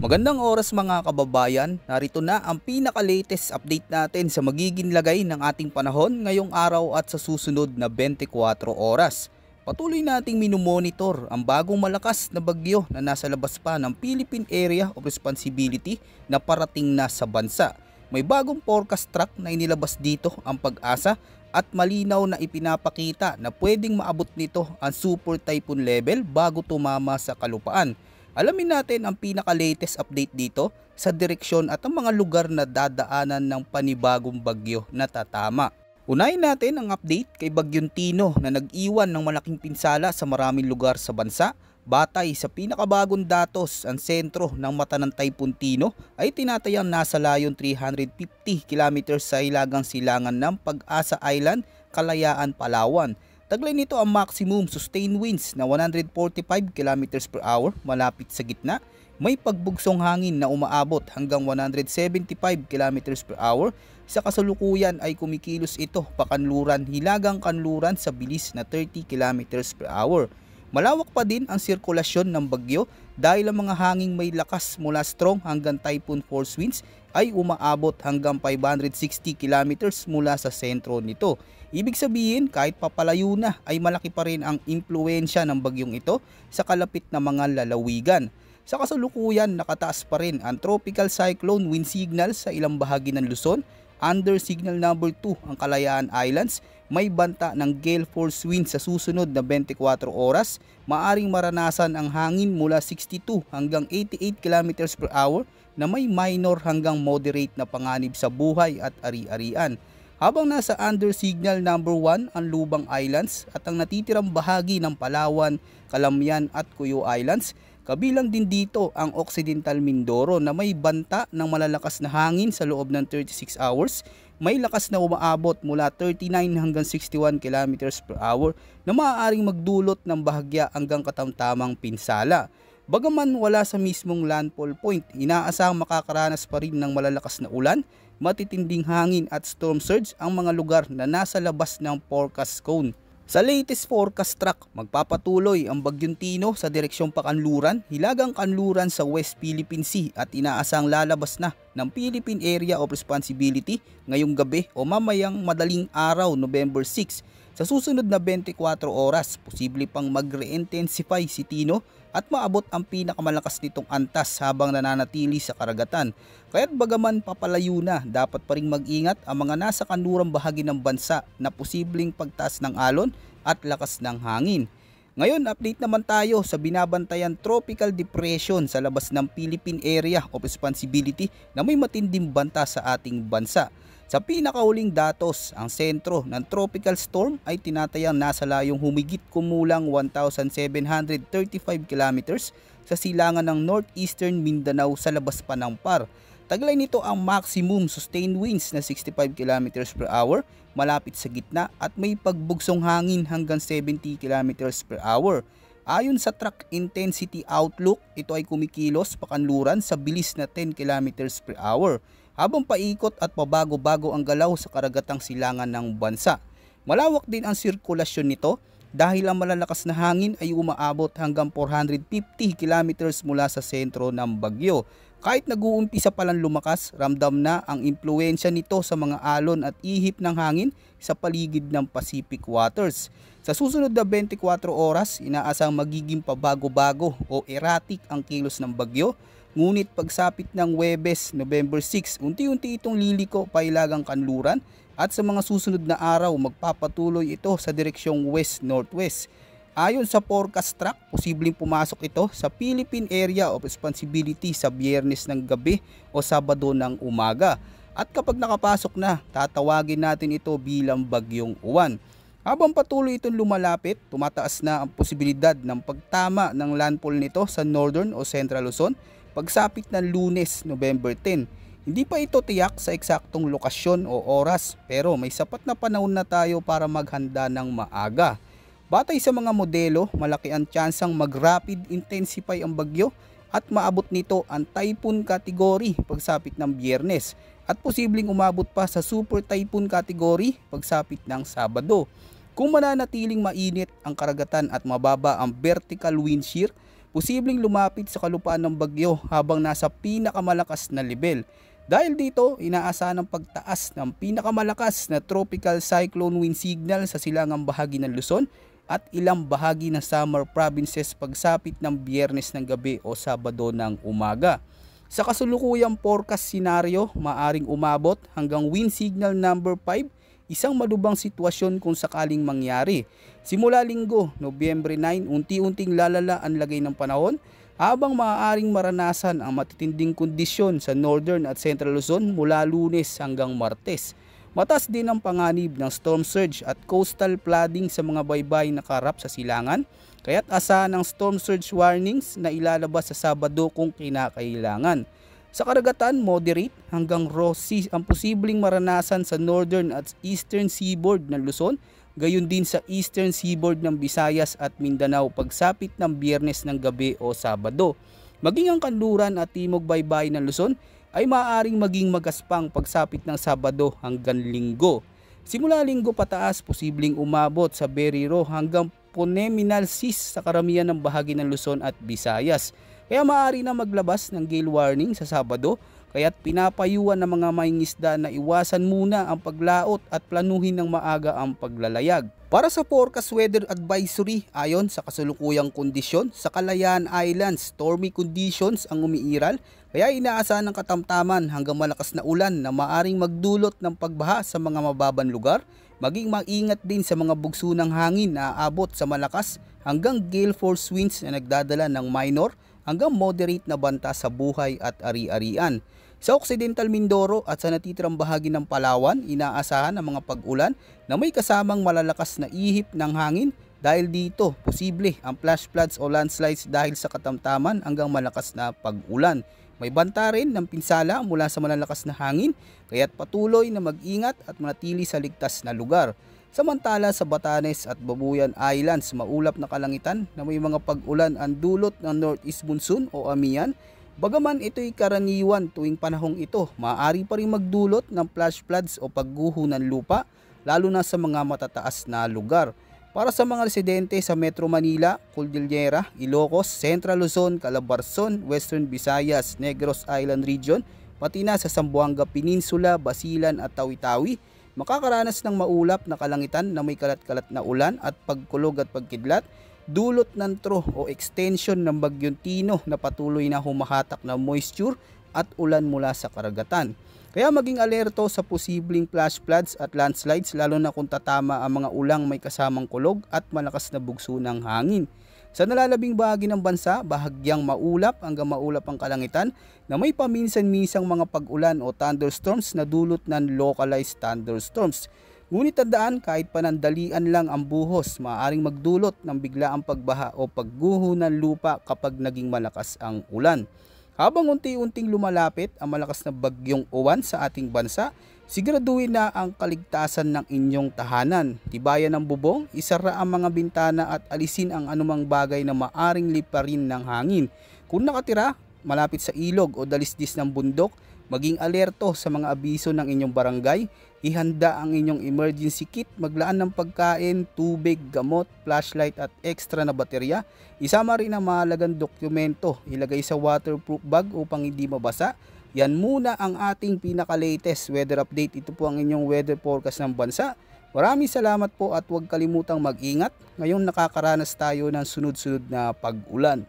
Magandang oras mga kababayan, narito na ang pinaka-latest update natin sa magiging lagay ng ating panahon ngayong araw at sa susunod na 24 oras. Patuloy nating minumonitor ang bagong malakas na bagyo na nasa labas pa ng Philippine Area of Responsibility na parating na sa bansa. May bagong forecast track na inilabas dito ang Pag-asa at malinaw na ipinapakita na pwedeng maabot nito ang super typhoon level bago tumama sa kalupaan. Alamin natin ang pinaka-latest update dito sa direksyon at ang mga lugar na dadaanan ng panibagong bagyo na tatama. Unahin natin ang update kay Bagyong Tino na nag-iwan ng malaking pinsala sa maraming lugar sa bansa. Batay sa pinakabagong datos, ang sentro ng mata ng Typhoon Tino ay tinatayang nasa layong 350 km sa hilagang silangan ng Pag-asa Island, Kalayaan, Palawan. Taglay nito ang maximum sustained winds na 145 km per hour malapit sa gitna. May pagbugsong hangin na umaabot hanggang 175 km per hour. Sa kasalukuyan ay kumikilos ito pakanluran hilagang kanluran sa bilis na 30 km per hour. Malawak pa din ang sirkulasyon ng bagyo dahil ang mga hanging may lakas mula strong hanggang typhoon force winds ay umaabot hanggang 560 km mula sa sentro nito. Ibig sabihin kahit papalayo na ay malaki pa rin ang impluensya ng bagyong ito sa kalapit na mga lalawigan. Sa kasalukuyan nakataas pa rin ang tropical cyclone wind signal sa ilang bahagi ng Luzon. Under signal number 2 ang Kalayaan Islands. May banta ng gale force wind sa susunod na 24 oras. Maaring maranasan ang hangin mula 62 hanggang 88 km per hour na may minor hanggang moderate na panganib sa buhay at ari-arian. Habang nasa under signal number 1 ang Lubang Islands at ang natitirang bahagi ng Palawan, Calamian at Cuyo Islands, kabilang din dito ang Occidental Mindoro na may banta ng malalakas na hangin sa loob ng 36 hours. May lakas na umaabot mula 39 hanggang 61 km per hour na maaaring magdulot ng bahagya hanggang katamtamang pinsala. Bagaman wala sa mismong landfall point, inaasahang makakaranas pa rin ng malalakas na ulan, matitinding hangin at storm surge ang mga lugar na nasa labas ng forecast cone. Sa latest forecast track, magpapatuloy ang Bagyong Tino sa direksyong pakanluran, hilagang kanluran sa West Philippine Sea at inaasang lalabas na ng Philippine Area of Responsibility ngayong gabi o mamayang madaling araw November 6. Sa susunod na 24 oras, posible pang mag-re-intensify si Tino at maabot ang pinakamalakas nitong antas habang nananatili sa karagatan. Kaya't bagaman papalayo na, dapat pa ring mag-ingat ang mga nasa kanlurang bahagi ng bansa na posibleng pagtaas ng alon at lakas ng hangin. Ngayon, update naman tayo sa binabantayan tropical depression sa labas ng Philippine Area of Responsibility na may matinding banta sa ating bansa. Sa pinakahuling datos, ang sentro ng tropical storm ay tinatayang nasa layong humigit kumulang 1,735 km sa silangan ng northeastern Mindanao sa labas pa ng PAR. Taglay nito ang maximum sustained winds na 65 km per hour malapit sa gitna at may pagbugsong hangin hanggang 70 km per hour. Ayon sa track intensity outlook, ito ay kumikilos pakanluran sa bilis na 10 km per hour. Habang paikot at pabago-bago ang galaw sa karagatang silangan ng bansa. Malawak din ang sirkulasyon nito dahil ang malalakas na hangin ay umaabot hanggang 450 km mula sa sentro ng bagyo. Kahit nag-uumpisa palang lumakas, ramdam na ang impluensya nito sa mga alon at ihip ng hangin sa paligid ng Pacific Waters. Sa susunod na 24 oras, inaasang magiging pabago-bago o erratic ang kilos ng bagyo. Ngunit pagsapit ng Huwebes, November 6, unti-unti itong liliko pailagang kanluran at sa mga susunod na araw magpapatuloy ito sa direksyong west-northwest. Ayon sa forecast track, posibleng pumasok ito sa Philippine Area of Responsibility sa Biyernes ng gabi o Sabado ng umaga. At kapag nakapasok na, tatawagin natin ito bilang Bagyong Uwan. Habang patuloy itong lumalapit, tumataas na ang posibilidad ng pagtama ng landfall nito sa Northern o Central Luzon pagsapit ng Lunes, November 10. Hindi pa ito tiyak sa eksaktong lokasyon o oras pero may sapat na panahon na tayo para maghanda ng maaga. Batay sa mga modelo, malaki ang tsansang mag-rapid intensify ang bagyo at maabot nito ang typhoon category pagsapit ng Biyernes at posibleng umabot pa sa super typhoon category pagsapit ng Sabado. Kung mananatiling mainit ang karagatan at mababa ang vertical wind shear, posibleng lumapit sa kalupaan ng bagyo habang nasa pinakamalakas na level. Dahil dito, inaasahan ang pagtaas ng pinakamalakas na tropical cyclone wind signal sa silangang bahagi ng Luzon at ilang bahagi ng Samar provinces pagsapit ng Biyernes ng gabi o Sabado ng umaga. Sa kasulukuyang forecast scenario, maaring umabot hanggang wind signal number 5, isang malubhang sitwasyon kung sakaling mangyari. Simula Linggo, Nobyembre 9, unti-unting lalala ang lagay ng panahon habang maaaring maranasan ang matitinding kondisyon sa Northern at Central Luzon mula Lunes hanggang Martes. Mataas din ang panganib ng storm surge at coastal flooding sa mga baybay na kaharap sa silangan, kaya't asahan ng storm surge warnings na ilalabas sa Sabado kung kinakailangan. Sa karagatan, moderate hanggang raw seas ang posibleng maranasan sa northern at eastern seaboard ng Luzon, gayon din sa eastern seaboard ng Visayas at Mindanao pagsapit ng Biyernes ng gabi o Sabado. Maging ang kanluran at timog baybay ng Luzon ay maaaring maging magaspang pagsapit ng Sabado hanggang Linggo. Simula Linggo pataas, posibleng umabot sa Beriro hanggang Poneminal Seas sa karamihan ng bahagi ng Luzon at Visayas. Kaya maaari na maglabas ng gale warning sa Sabado, kaya't pinapayuhan ng mga mangingisda na iwasan muna ang paglaot at planuhin ng maaga ang paglalayag. Para sa forecast weather advisory, ayon sa kasulukuyang kondisyon, sa Kalayaan Islands, stormy conditions ang umiiral, kaya inaasahan ng katamtaman hanggang malakas na ulan na maaring magdulot ng pagbaha sa mga mababang lugar. Maging maingat din sa mga bugso ng hangin na aabot sa malakas hanggang gale force winds na nagdadala ng minor hanggang moderate na banta sa buhay at ari-arian. Sa Occidental Mindoro at sa natitirang bahagi ng Palawan, inaasahan ang mga pag-ulan na may kasamang malalakas na ihip ng hangin. Dahil dito, posible ang flash floods o landslides dahil sa katamtaman hanggang malakas na pag-ulan. May banta rin ng pinsala mula sa malalakas na hangin, kaya't patuloy na mag-ingat at manatili sa ligtas na lugar. Samantala sa Batanes at Babuyan Islands, maulap na kalangitan na may mga pag-ulan ang dulot ng northeast monsoon o amihan. Bagaman ito'y karaniwan tuwing panahong ito, maaari pa rin magdulot ng flash floods o pagguho ng lupa, lalo na sa mga matataas na lugar. Para sa mga residente sa Metro Manila, Cordillera, Ilocos, Central Luzon, Calabarzon, Western Visayas, Negros Island Region, pati na sa Zamboanga Peninsula, Basilan at Tawi-Tawi, makakaranas ng maulap na kalangitan na may kalat-kalat na ulan at pagkulog at pagkidlat, dulot ng tro o extension ng Bagyong Tino na patuloy na humahatak ng moisture at ulan mula sa karagatan. Kaya maging alerto sa posibleng flash floods at landslides lalo na kung tatama ang mga ulang may kasamang kulog at malakas na bugso ng hangin. Sa nalalabing bahagi ng bansa, bahagyang maulap hanggang maulap ang kalangitan na may paminsan-minsang mga pag-ulan o thunderstorms na dulot ng localized thunderstorms. Ngunit tandaan, kahit panandalian lang ang buhos, maaaring magdulot ng biglaang pagbaha o pagguho ng lupa kapag naging malakas ang ulan. Habang unti-unting lumalapit ang malakas na bagyong uwan sa ating bansa, siguraduhin na ang kaligtasan ng inyong tahanan. Tibayan ng bubong, isara ang mga bintana at alisin ang anumang bagay na maaring liparin ng hangin. Kung nakatira malapit sa ilog o dalisdis ng bundok, maging alerto sa mga abiso ng inyong barangay, ihanda ang inyong emergency kit, maglaan ng pagkain, tubig, gamot, flashlight at extra na baterya. Isama rin ang mahalagang dokumento, ilagay sa waterproof bag upang hindi mabasa. Yan muna ang ating pinaka-latest weather update. Ito po ang inyong weather forecast ng bansa. Maraming salamat po at huwag kalimutang mag-ingat. Ngayon nakakaranas tayo ng sunod-sunod na pag-ulan.